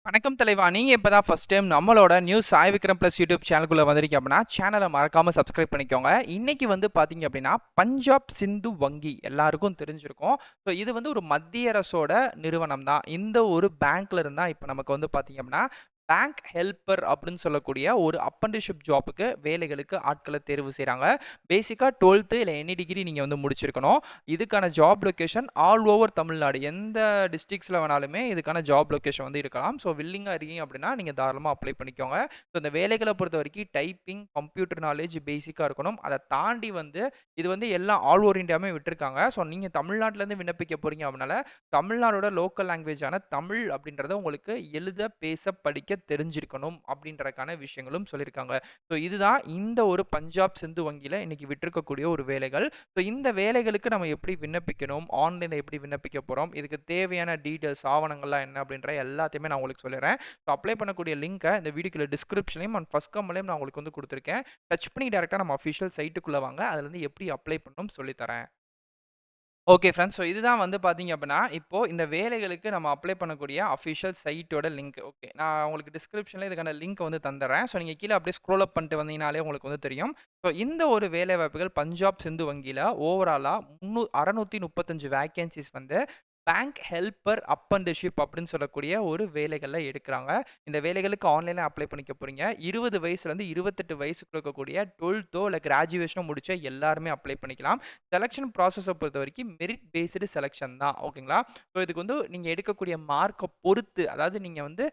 வணக்கம் தலைவா. நீங்க இப்பதான் ஃபர்ஸ்ட் டைம் நம்மளோட news Sai Vikram plus YouTube சேனலுக்குள்ள வந்திருக்கீங்க அப்படின்னா சேனலை மறக்காம சப்ஸ்கிரைப் பண்ணிக்கோங்க. இன்னைக்கு வந்து பாத்தீங்க அப்படின்னா பஞ்சாப் சிந்து வங்கி எல்லாருக்கும் தெரிஞ்சிருக்கும். ஸோ இது வந்து ஒரு மத்திய அரசோட நிறுவனம் தான். இந்த ஒரு பேங்க்ல இருந்தா இப்போ நமக்கு வந்து பாத்தீங்க அப்படின்னா பேங்க் ஹெல்ப்பர் அப்படின்னு சொல்லக்கூடிய ஒரு அப்ரண்டிஸ்ஷிப் ஜாப்புக்கு வேலைகளுக்கு ஆட்களை தேர்வு செய்றாங்க. பேசிக்கா 12th இல்லை எனி டிகிரி நீங்க வந்து முடிச்சிருக்கணும். இதுக்கான job location all over Tamil Nadu. எந்த டிஸ்ட்ரிக்ட்ஸ்ல வேணாலுமே இதுக்கான ஜாப் லொகேஷன் வந்து இருக்கலாம். ஸோ வில்லிங்கா இருக்கீங்க அப்படின்னா நீங்க தாராளமா அப்ளை பண்ணிக்கோங்க. ஸோ இந்த வேலைகளை பொறுத்தவரைக்கும் டைப்பிங், கம்ப்யூட்டர் நாலேஜ் பேசிக்கா இருக்கணும். அதை தாண்டி வந்து இது வந்து எல்லாம் ஆல் ஓவர் இந்தியாவுமே விட்டுருக்காங்க. ஸோ நீங்க தமிழ்நாட்டுல இருந்து விண்ணப்பிக்க போறீங்க அப்படின்னால தமிழ்நாடோட லோக்கல் லாங்குவேஜான தமிழ் அப்படின்றத உங்களுக்கு எழுத, பேச, படிக்க தெரிஞ்சிருக்கணும் அப்படின்றதுக்கான விஷயங்களும் சொல்லியிருக்காங்க. ஸோ இதுதான் இந்த ஒரு பஞ்சாப் சிந்து வங்கியில இன்னைக்கு விட்டிருக்கக்கூடிய ஒரு வேலைகள். ஸோ இந்த வேலைகளுக்கு நம்ம எப்படி விண்ணப்பிக்கணும், ஆன்லைனில் எப்படி விண்ணப்பிக்க போகிறோம், இதுக்கு தேவையான டீட்டெயில்ஸ் ஆவணங்கள்லாம் என்ன அப்படின்ற எல்லாத்தையுமே நான் உங்களுக்கு சொல்லிடுறேன். ஸோ அப்ளை பண்ணக்கூடிய லிங்கை இந்த வீடியோக்குள்ள டிஸ்கிரிப்ஷனையும் அண்ட் ஃபர்ஸ்ட் கமெண்ட்லையும் நான் உங்களுக்கு வந்து கொடுத்துருக்கேன். டச் பண்ணி டேரெக்டாக நம்ம அஃபிஷியல் சைட்டுக்குள்ளே வாங்க. அதுலேருந்து எப்படி அப்ளை பண்ணணும் சொல்லித்தரேன். Okay friends. ஸோ இதுதான் வந்து பார்த்தீங்க அப்படின்னா, இப்போ இந்த வேலைகளுக்கு நம்ம அப்ளை பண்ணக்கூடிய அஃபிஷியல் சைட்டோட லிங்க். ஓகே. நான் உங்களுக்கு டிஸ்கிரிப்ஷன்ல இதுக்கான லிங்க் வந்து தந்துர்றேன். ஸோ நீங்க கீழ அப்படியே ஸ்க்ரோல் அப் பண்ணிட்டு வந்தீங்கனாலே உங்களுக்கு வந்து தெரியும். ஸோ இந்த ஒரு வேலைவாய்ப்புகள் பஞ்சாப் சிந்து வங்கியில ஓவராலா 635 வேக்கன்ஸீஸ் வந்து பேங்க் ஹெல்ப்பர் அப்ரண்டிஸ்ஷிப் அப்படின்னு சொல்லக்கூடிய ஒரு வேலைகள்ல எடுக்குறாங்க. இந்த வேலைகளுக்கு ஆன்லைன்ல அப்ளை பண்ணிக்க போறீங்க. 20 வயசுலேருந்து 28 வயசுக்குள்ள இருக்கக்கூடிய 12தோ இல்ல கிராஜுவேஷனோ முடிச்ச எல்லாருமே அப்ளை பண்ணிக்கலாம். செலக்ஷன் ப்ராசஸ பொறுத்தவரைக்கும் மெரிட் பேஸ்டு செலக்ஷன் தான். ஓகேங்களா? ஸோ இதுக்கு வந்து நீங்க எடுக்கக்கூடிய மார்க்க பொறுத்து, அதாவது நீங்க வந்து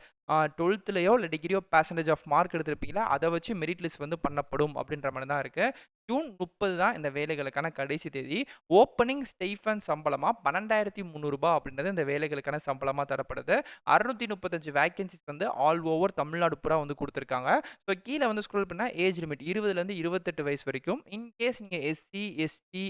12த்லயோ இல்ல டிகிரியோ பெர்சன்டேஜ் ஆஃப் மார்க் எடுத்திருப்பீங்களா, அத வச்சு மெரிட் லிஸ்ட் வந்து பண்ணப்படும் அப்படின்ற மாரி தான் இருக்கு. ஜூன் 30 தான் இந்த வேலைகளுக்கான கடைசி தேதி. ஓப்பனிங் ஸ்டைஃபன் சம்பளமா ரூ. 12,300 அப்படின்றது இந்த வேலைகளுக்கான சம்பளமா தரப்படுது. 635 வேக்கன்ஸீஸ் வந்து ஆல் ஓவர் தமிழ்நாடு பூரா வந்து குடுத்துருக்காங்க. ஸோ கீழ வந்து ஸ்க்ரோல் பண்ணா ஏஜ் லிமிட் 20லேருந்து 28 வயசு வரைக்கும். இன் கேஸ் நீங்க எஸ்சி, எஸ்டி,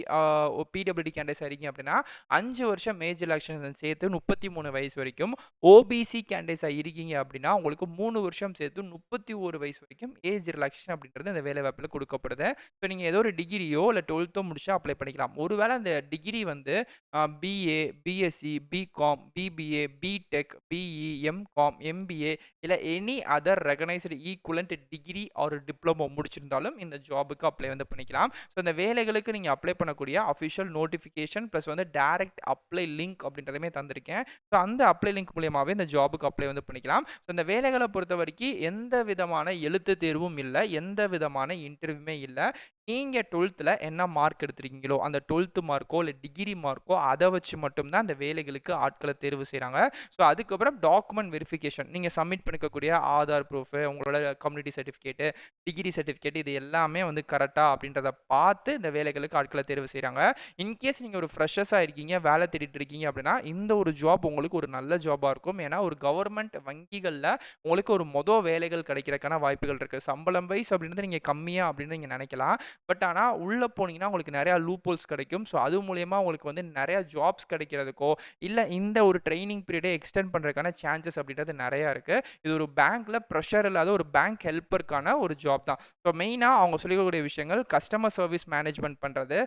பிடபிள்யூடி கேண்டிடேட்ஸா இருக்கீங்க அப்படின்னா 5 வருஷம் ஏஜ் ரிலாக்சேஷன் சேர்த்து 33 வயசு வரைக்கும். ஓபிசி கேண்டிடேட்ஸா இருக்கீங்க அப்படின்னா உங்களுக்கு 3 வருஷம் சேர்த்து 31 வயசு வரைக்கும் ஏஜ் ரிலாக்சேஷன் அப்படின்றது இந்த வேலைவாய்ப்புல குடுக்கப்படுது. ஸோ நீங்க ஏதோ ஒரு டிகிரியோ இல்ல 12தோ முடிச்சா அப்ளை பண்ணிக்கலாம். ஒருவேளை அந்த டிகிரி வந்து BA, BSc, BCom, BBA, BTech, BE, MCom, MBA இல்ல any other recognised equivalent degree or diploma முடிச்சிருந்தாலும் இந்த ஜாபுக்கு அப்ளை வந்து பண்ணிக்கலாம். ஸோ இந்த வேலைகளுக்கு நீங்க அப்ளை பண்ணக்கூடிய அஃபிஷியல் நோட்டிஃபிகேஷன் பிளஸ் வந்து டைரக்ட் அப்ளை லிங்க் அப்படின்றதுமே தந்திருக்கேன். ஸோ அந்த அப்ளை லிங்க் மூலியமாவே இந்த ஜாபுக்கு அப்ளை வந்து பண்ணிக்கலாம். ஸோ இந்த வேலைகளை பொறுத்தவரைக்கும் எந்த விதமான எழுத்து தேர்வும் இல்ல. எந்த விதமான இன்டர்வியூமே இல்ல. நீங்க 12த்ல என்ன மார்க் எடுத்திருக்கீங்களோ, அந்த 12த் மார்க்கோ இல்ல டிகிரி மார்க்கோ அத வச்சு மட்டும் தான் இந்த வேலைகளுக்கு ஆட்கள தேர்வு செய்றாங்க. ஸோ அதுக்கப்புறம் டாக்குமெண்ட் வெரிஃபிகேஷன். நீங்க சப்மிட் பண்ணிக்கக்கூடிய ஆதார் ப்ரூஃப், உங்களோட கம்யூனிட்டி சர்டிஃபிகேட், டிகிரி சர்டிஃபிகேட் இது எல்லாமே வந்து கரெக்ட்டா அப்படின்றத பார்த்து இந்த வேலைகளுக்கு ஆட்கள தேர்வு செய்றாங்க. இன்கேஸ் நீங்க ஒரு ஃப்ரெஷர்ஸா இருக்கீங்க, வேலை தேடிட்டு இருக்கீங்க அப்படின்னா, இந்த ஒரு ஜாப் உங்களுக்கு ஒரு நல்ல ஜாபா இருக்கும். ஏன்னா ஒரு கவர்மெண்ட் வங்கிகள்ல உங்களுக்கு ஒரு வேலைகள் கிடைக்கிறதுக்கான வாய்ப்புகள் இருக்கு. சம்பளம் வைஸ் அப்படின்றது நீங்க கம்மியா அப்படின்னு நீங்க நினைக்கலாம். பட் ஆனா உள்ள போனீங்கன்னா உங்களுக்கு நெறைய லூப் ஹோல்ஸ் கிடைக்கும். ஸோ அது மூலியமா உங்களுக்கு வந்து நெறைய ஜாப்ஸ் கிடைக்கிறதுக்கோ, இல்ல இந்த ஒரு ட்ரெய்னிங் பீரியட எக்ஸ்டெண்ட் பண்றதுக்கான சான்சஸ் அப்படின்றது நெறைய இருக்கு. இது ஒரு பேங்க்ல பிரஷர் இல்லாத ஒரு பேங்க் ஹெல்ப்பர்க்கான ஒரு ஜாப் தான். ஸோ மெயினா அவங்க சொல்லிக்கக்கூடிய விஷயங்கள் கஸ்டமர் சர்வீஸ் மேனேஜ்மென்ட் பண்றது,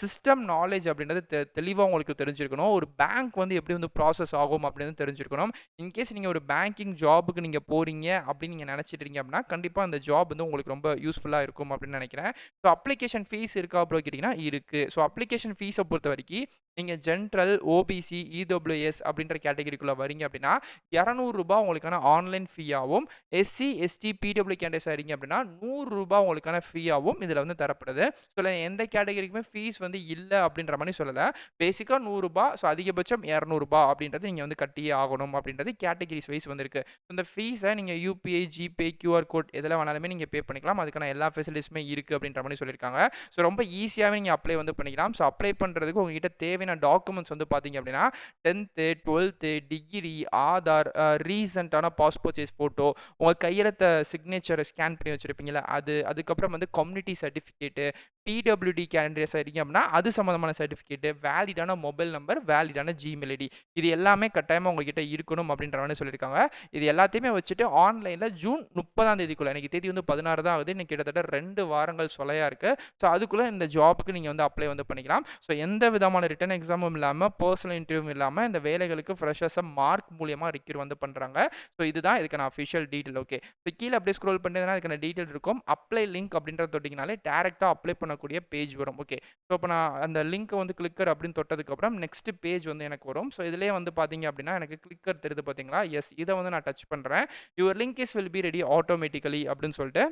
சிஸ்டம் நாலேட்ஜ் அப்படின்றது தெளிவா உங்களுக்கு தெரிஞ்சிருக்கணும். ஒரு பேங்க் வந்து எப்படி வந்து ப்ராசஸ் ஆகும் அப்படின்னு தெரிஞ்சிருக்கணும். இன்கேஸ் நீங்க ஒரு பேங்கிங் ஜாப்க்கு நீங்க போறீங்க அப்படின்னு நீங்க நினைச்சிட்டு இருக்கீங்க அப்படின்னா, கண்டிப்பா அந்த ஜாப் வந்து உங்களுக்கு ரொம்ப யூஸ்ஃபுல்லா இருக்கும் அப்படின்னு நினைக்கிறேன். ஸோ அப்ளிகேஷன் ஃபீஸ் இருக்கா ப்ரோ கேட்டீங்கன்னா இருக்கு. ஸோ அப்ளிகேஷன் ஃபீஸ பொறுத்தவரைக்கும் நீங்க ஜென்ரல், ஓபிசி, இடபிள்யூஎஸ் அப்படின்ற கேட்டகரிக்குள்ள வரீங்க அப்படின்னா ரூ. 200 உங்களுக்கான ஆன்லைன் ஃபீயாவும், எஸ்சி, எஸ்டி, பிடபிள்யூ கேண்டிடேட்ஸா இருக்கீங்க அப்படின்னா ரூ. 100 உங்களுக்கான ஃபீயாவும் இதுல வந்து தரப்படுது. ஸோ எந்த கேட்டகரிக்குமே ஃபீஸ் வந்து இல்ல அப்படின்ற மாரி சொல்லல. பேசிக்கா ரூ. 100 ஸோ அதிகபட்சம் ரூ. 200 அப்படின்றது நீங்க வந்து கட்டியே ஆகணும் அப்படின்றது கேட்டகரிஸ் வைஸ் வந்திருக்கு. இந்த ஃபீஸ நீங்க யுபிஐ, ஜிபே, கியூஆர் கோட் எதுல வேணாலுமே நீங்க பே பண்ணிக்கலாம். அதுக்கான எல்லா ஃபெசிலிட்டிஸுமே இருக்கு அப்படின்ற மாரி சொல்லியிருக்காங்க. ஸோ ரொம்ப ஈஸியாவே நீங்க அப்ளை வந்து பண்ணிக்கலாம். ஸோ அப்ளை பண்றதுக்கு உங்ககிட்ட தேவையான டாக்குமெண்ட்ஸ் வந்து பார்த்தீங்க அப்படின்னா 10த், 12த், டிகிரி, ஆதார், ரீசென்ட்டான பாஸ்போர்ட் சைஸ் ஃபோட்டோ, உங்க கையெழுத்த சிக்னேச்சர ஸ்கேன் பண்ணி வச்சிருப்பீங்கல்ல அது, அதுக்கப்புறம் வந்து கம்யூனிட்டி சர்டிஃபிகேட், டிடபிள்யூடி கேண்டிடேட்ஸ் இருக்கீங்க அப்படின்னா அது சம்மந்தமான சர்டிஃபிகேட்டு, வேலிடான மொபைல் நம்பர், வேலிடான ஜிமெயில் ஐடி இது எல்லாமே கட்டாயமாக உங்ககிட்ட இருக்கணும் அப்படின்ற மாதிரி சொல்லியிருக்காங்க. இது எல்லாத்தையுமே வச்சுட்டு ஆன்லைனில் ஜூன் 30ஆம் தேதிக்குள்ள, இன்னைக்கு தேதி வந்து 16 தான் ஆகுது, இன்னைக்கு கிட்டத்தட்ட 2 வாரங்கள் சொலையா இருக்கு. ஸோ அதுக்குள்ளே இந்த ஜாபுக்கு நீங்கள் வந்து அப்ளை வந்து பண்ணிக்கலாம். ஸோ எந்த விதமான ரிட்டன் எக்ஸாமும் இல்லாமல், பர்சனல் இன்டர்வியூவும் இல்லாமல் இந்த வேலைகளுக்கு ஃப்ரெஷர்ஸை மார்க் மூலியமாக ரிக்யூர் வந்து பண்ணுறாங்க. ஸோ இதுதான் இதுக்கான அஃபிஷியல் டீட்டெயில். ஓகே, ஸோ கீழே அப்படியே ஸ்க்ரோல் பண்ணிட்டீங்கன்னா இதுக்கான டீட்டெயில் இருக்கும். அப்ளை லிங்க் அப்படின்றத தொட்டிங்கனாலே டேரெக்டாக அப்ளை பண்ணக்கூடிய பேஜ் வரும். ஓகே, ஸோ இப்போ நான் அந்த லிங்க்கை வந்து கிளிக்கர் அப்படின்னு தொட்டதுக்கப்புறம் நெக்ஸ்ட் பேஜ் வந்து எனக்கு வரும். ஸோ இதிலே வந்து பார்த்தீங்க அப்படின்னா எனக்கு கிளிக்கர் தெரியுது பார்த்தீங்களா? எஸ், இதை வந்து நான் டச் பண்ணுறேன். Your link is will be ready automatically அப்படின்னு சொல்லிட்டு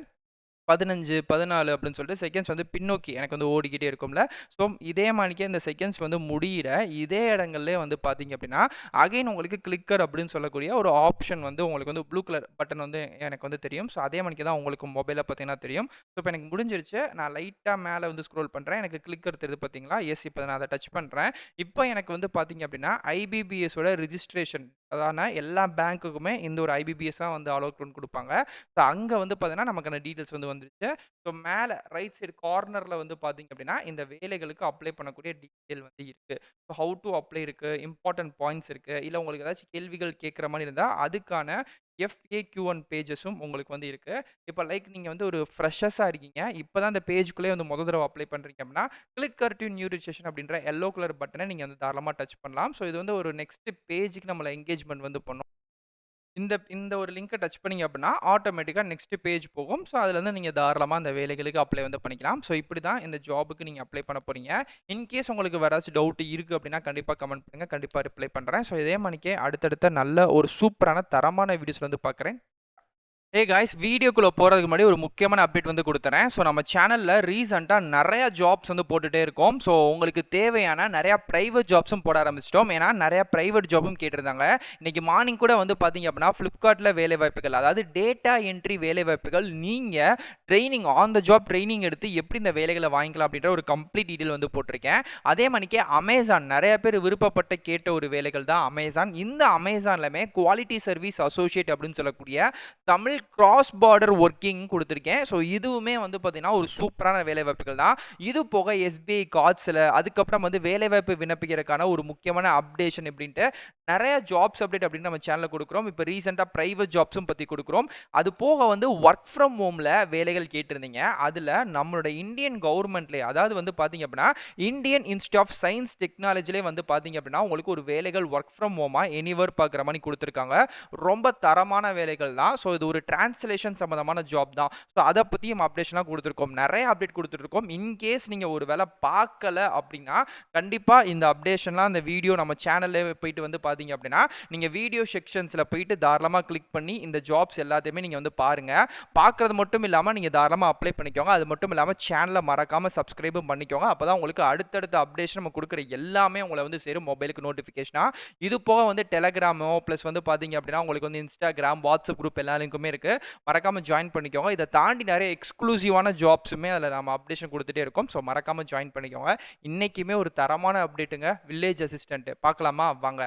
15, 14 அப்படின்னு சொல்லிட்டு செகண்ட்ஸ் வந்து பின்னோக்கி எனக்கு வந்து ஓடிக்கிட்டே இருக்கும்ல. ஸோ இதே மாணிக்கே இந்த செகண்ட்ஸ் வந்து முடியிற இதே இடங்கள்லேயே வந்து பார்த்தீங்க அப்படின்னா அகைன் உங்களுக்கு கிளிக்கர் அப்படின்னு சொல்லக்கூடிய ஒரு ஆப்ஷன் வந்து உங்களுக்கு வந்து ப்ளூ கலர் பட்டன் வந்து எனக்கு வந்து தெரியும். ஸோ அதே மாணிக்கு தான் உங்களுக்கு மொபைலில் பார்த்தீங்கன்னா தெரியும். ஸோ இப்போ எனக்கு முடிஞ்சிருச்சு. நான் லைட்டாக மேலே வந்து ஸ்க்ரோல் பண்ணுறேன். எனக்கு கிளிக்கர் தெரியுது பார்த்தீங்களா? எஸ், இப்போ நான் அதை டச் பண்ணுறேன். இப்போ எனக்கு வந்து பார்த்தீங்க அப்படின்னா ஐபிபிஎஸோட ரிஜிஸ்ட்ரேஷன், அதான எல்லா பேங்க்குக்குமே இந்த ஒரு ஐபிபிஎஸ் வந்து அலோட் பண்ணி கொடுப்பாங்க. ஸோ அங்கே வந்து பார்த்தீங்கன்னா நமக்கான டீட்டெயில்ஸ் வந்து வந்துருச்சு. ஸோ மேலே ரைட் சைடு கார்னரில் வந்து பார்த்தீங்க அப்படின்னா இந்த வேலைகளுக்கு அப்ளை பண்ணக்கூடிய டீட்டெயில் வந்து இருக்குது. ஸோ ஹவு டு அப்ளை இருக்குது, இம்பார்ட்டன்ட் பாயிண்ட்ஸ் இருக்குது. இல்லை உங்களுக்கு ஏதாச்சும் கேள்விகள் கேட்குற மாதிரி இருந்தால் அதுக்கான FAQ1 பேஜஸும் உங்களுக்கு வந்து இருக்குது. இப்போ லைக் நீங்கள் வந்து ஒரு ஃப்ரெஷர்ஸாக இருக்கீங்க, இப்போ தான் இந்த பேஜுக்குள்ளே வந்து முதல் தடவை அப்ளை பண்ணுறீங்க அப்படின்னா கிளிக்கர் டு நியூ ரிஜிஸ்ட்ரேஷன் அப்படின்ற எல்லோ கலர் பட்டனை நீங்கள் வந்து தாராளமாக டச் பண்ணலாம். ஸோ இது வந்து ஒரு நெக்ஸ்ட் பேஜுக்கு நம்மளை என்கேஜ்மெண்ட் வந்து பண்ணும். இந்த இந்த ஒரு லிங்கை டச் பண்ணீங்க அப்படின்னா ஆட்டோமேட்டிக்கா நெக்ஸ்ட் பேஜ் போகும். ஸோ அதுலேருந்து நீங்கள் தாராளமாக அந்த வேலைகளுக்கு அப்ளை வந்து பண்ணிக்கலாம். ஸோ இப்படி தான் இந்த ஜாபுக்கு நீங்கள் அப்ளை பண்ண போறீங்க. இன்கேஸ் உங்களுக்கு வேற ஏதாச்சும் டவுட் இருக்கு அப்படின்னா கண்டிப்பாக கமெண்ட் பண்ணுங்க, கண்டிப்பாக ரிப்ளை பண்ணுறேன். ஸோ இதே மணிக்கே அடுத்தடுத்த நல்ல ஒரு சூப்பரான தரமான வீடியோஸ்ல வந்து பார்க்குறேன். ஹே காய்ஸ், வீடியோக்குள்ள போறதுக்கு முன்னாடி ஒரு முக்கியமான அப்டேட் வந்து கொடுத்துறேன். ஸோ நம்ம சேனல்ல ரீசெண்டாக நிறைய ஜாப்ஸ் வந்து போட்டுட்டே இருக்கோம். ஸோ உங்களுக்கு தேவையான நிறைய பிரைவேட் ஜாப்ஸும் போட ஆரம்பிச்சிட்டோம். ஏன்னா நிறைய பிரைவேட் ஜாபும் கேட்டிருந்தாங்க. இன்னைக்கு மார்னிங் கூட வந்து பார்த்தீங்க அப்படின்னா ஃப்ளிப்கார்ட்டில் வேலை வாய்ப்புகள், அதாவது டேட்டா என்ட்ரி வேலை வாய்ப்புகள், நீங்கள் training on the job training எடுத்து எப்படி இந்த வேலைகளை வாங்கிக்கலாம் அப்படின்ற ஒரு கம்ப்ளீட் டீட்டெயில் வந்து போட்டிருக்கேன். அதே மணிக்கே அமேசான் நிறைய பேர் விருப்பப்பட்ட கேட்ட ஒரு வேலைகள் தான் அமேசான். இந்த அமேசான்லமே குவாலிட்டி சர்வீஸ் அசோசியேட் அப்படின்னு சொல்லக்கூடிய தமிழ் கிராஸ் பார்டர் ஒர்க்கிங் கொடுத்துருக்கேன். ஸோ இதுவுமே வந்து பார்த்தீங்கன்னா ஒரு சூப்பரான வேலைவாய்ப்புகள் தான். இது போக SBI கார்ட்ஸில் அதுக்கப்புறம் வந்து வேலைவாய்ப்பு விண்ணப்பிக்கிறதுக்கான ஒரு முக்கியமான அப்டேஷன் அப்படின்ட்டு நிறைய ஜாப்ஸ் அப்டேட் அப்படின்னு நம்ம சேனலில் கொடுக்குறோம். இப்போ ரீசெண்டாக ப்ரைவேட் ஜாப்ஸும் பற்றி கொடுக்குறோம். அது போக வந்து ஒர்க் ஃப்ரம் ஹோமில் வேலைகள் கேட்டிருந்தீங்க. அதில் நம்மளோட இந்தியன் கவர்மெண்ட்லேயே, அதாவது வந்து பார்த்தீங்க அப்படின்னா இந்தியன் இன்ஸ்டியூட் ஆஃப் சயின்ஸ் டெக்னாலஜிலே வந்து பார்த்தீங்க அப்படின்னா உங்களுக்கு ஒரு வேலைகள் ஒர்க் ஃப்ரம் ஹோமாக எனிவர் பார்க்குற மாதிரி கொடுத்துருக்காங்க. ரொம்ப தரமான வேலைகள் தான். ஸோ இது ஒரு டிரான்ஸ்லேஷன் சம்பந்தமான ஜாப் தான். ஸோ அதை பற்றியும் அப்டேஷனாக கொடுத்துருக்கோம். நிறைய அப்டேட் கொடுத்துருக்கோம். இன்கேஸ் நீங்கள் ஒரு வேலை பார்க்கல அப்படின்னா கண்டிப்பாக இந்த அப்டேஷன்லாம் அந்த வீடியோ நம்ம சேனலில் போயிட்டு வந்து பார்த்தீங்க அப்படின்னா நீங்கள் வீடியோ செக்ஷன்ஸில் போயிட்டு தாராளமாக கிளிக் பண்ணி இந்த ஜாப்ஸ் எல்லாத்தையுமே நீங்கள் வந்து பாருங்கள். பார்க்குறது மட்டும் இல்லாமல் நீங்கள் தாராளமாக அப்ளை பண்ணிக்கோங்க. அது மட்டும் இல்லாமல் சேனலை மறக்காமல் சப்ஸ்கிரைபும் பண்ணிக்கோங்க. அப்போ தான் உங்களுக்கு அடுத்தடுத்த அப்டேஷன் நம்ம கொடுக்குற எல்லாமே உங்களை வந்து சேரும் மொபைலுக்கு நோட்டிஃபிகேஷனாக. இது போக வந்து டெலகிராமோ ப்ளஸ் வந்து பார்த்தீங்க அப்படின்னா உங்களுக்கு வந்து இன்ஸ்டாகிராம், வாட்ஸ்அப் குரூப் எல்லா லிங்க்குமே இருக்கு. மறக்காம ஜாயின் பண்ணிக்கோங்க. இதை தாண்டி நிறைய எக்ஸ்க்ளூசிவான ஜாப்ஸுமே அதில் நம்ம அப்டேஷன் கொடுத்துட்டே இருக்கோம். ஸோ மறக்காம ஜாயின் பண்ணிக்கோங்க. இன்னைக்குமே ஒரு தரமான அப்டேட்டுங்க, வில்லேஜ் அசிஸ்டன்ட் பார்க்கலாமா? வாங்க.